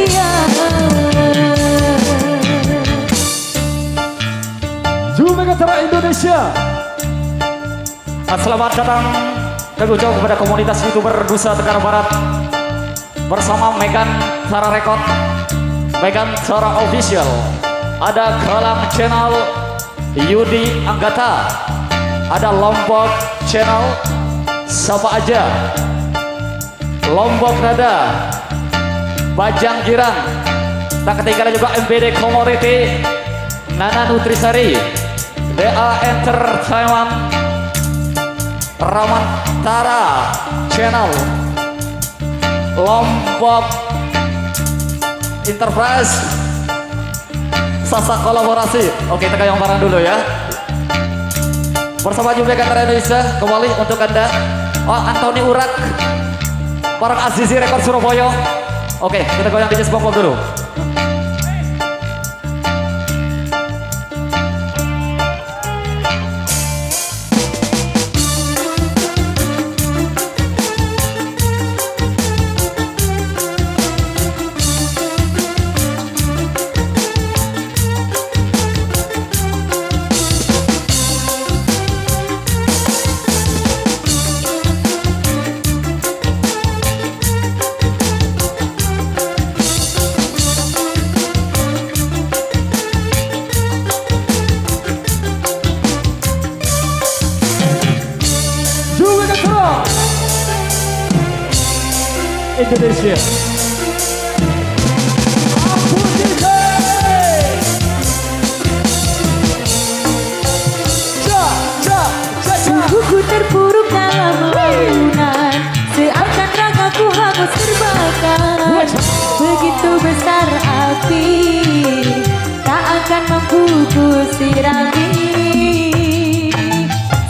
setia. Jumegatara Indonesia. Selamat datang dan ucap kepada komunitas YouTuber Nusa Tenggara Barat bersama Megan Cara Record, Megan Cara Official, ada Galang Channel, Yudi Anggata, ada Lombok Channel, siapa aja, Lombok Nada, Bajang Girang, tak ketinggalan juga MBD Commodity, Nana Nutrisari, DA Entertainment, Ramantara Channel, Lombok Enterprise, Sasa Kolaborasi. Oke, kita yang barang dulu ya. Bersama Jumegatara Indonesia kembali untuk Anda. Oh, Anthony Urak, barang Azizi Rekor Surabaya. Oke, kita goyang DJ SpongeBob dulu. Indonesia. Sungguh terpuruk dalam lamunan, seakan ragaku hangus terbakar. Begitu besar api, tak akan mampu ku sirami.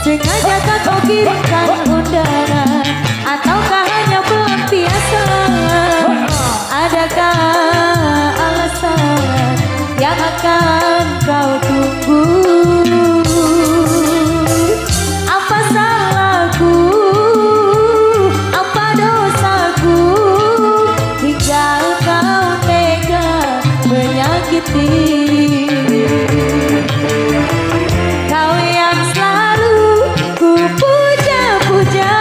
Sengaja kau kirimkan undangan, ataukah hanya pelampiasan? Adakah alasan yang akan kau tunggu? Apa salahku? Apa dosaku? Hingga kau tega menyakiti. Kau yang selalu ku puja-puja,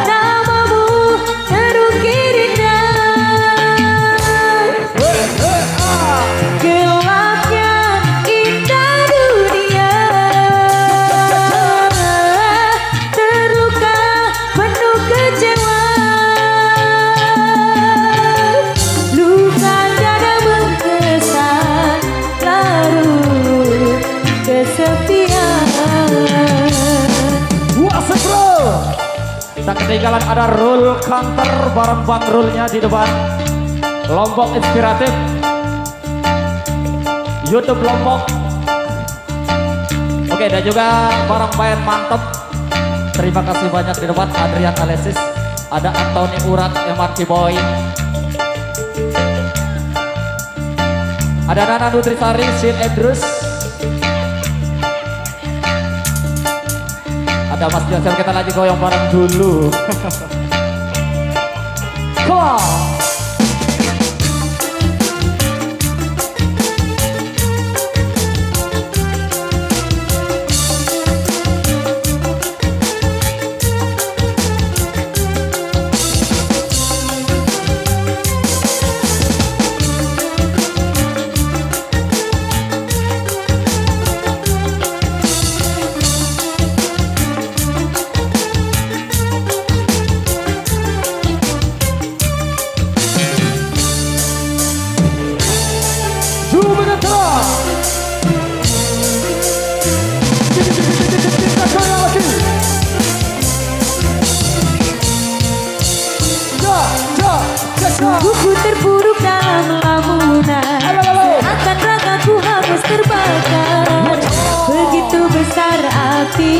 namamu terukir indah. Gelapnya indah dunia, terluka penuh kecewa. Luka dada mengesan, larut kesepian. What's bro? Tak ketinggalan ada roll counter bareng bang rollnya di depan. Lombok Inspiratif, YouTube Lombok. Oke, dan juga barang main mantep. Terima kasih banyak di depan Adrian Alexis, ada Anthony Urak, MRT Boy, ada Nana Nutrisari, Sin Edrus, ada Mas Joseph. Kita lagi goyang bareng dulu. Come on. Sungguh terpuruk dalam lamunan, seakan ragaku hangus terbakar. Begitu besar api,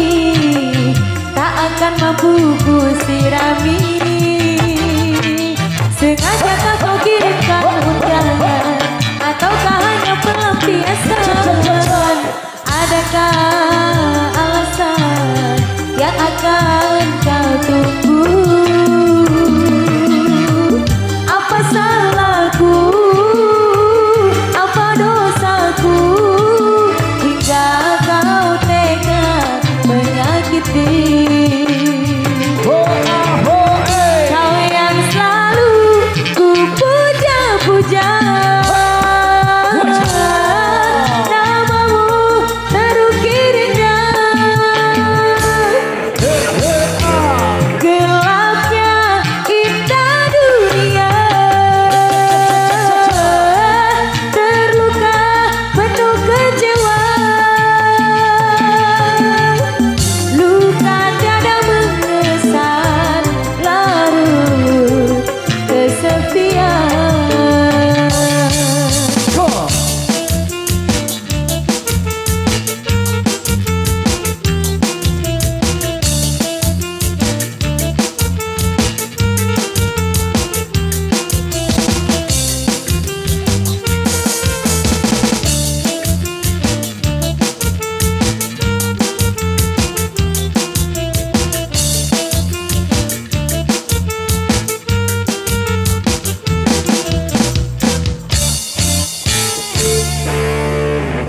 tak akan mampu ku sirami. Sengaja kau kirimkan undangan, ataukah hanya pelampiasan? Adakah alasan yang akan kau tunggu?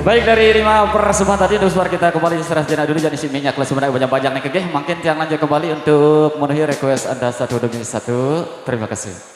Baik dari 5 persembahan tadi untuk suara kita kembali serah jenak dulu jadi si minyak lah sebenarnya banyak-banyak nih kegeh. Makin tiang lanjut kembali untuk memenuhi request Anda satu demi satu. Terima kasih.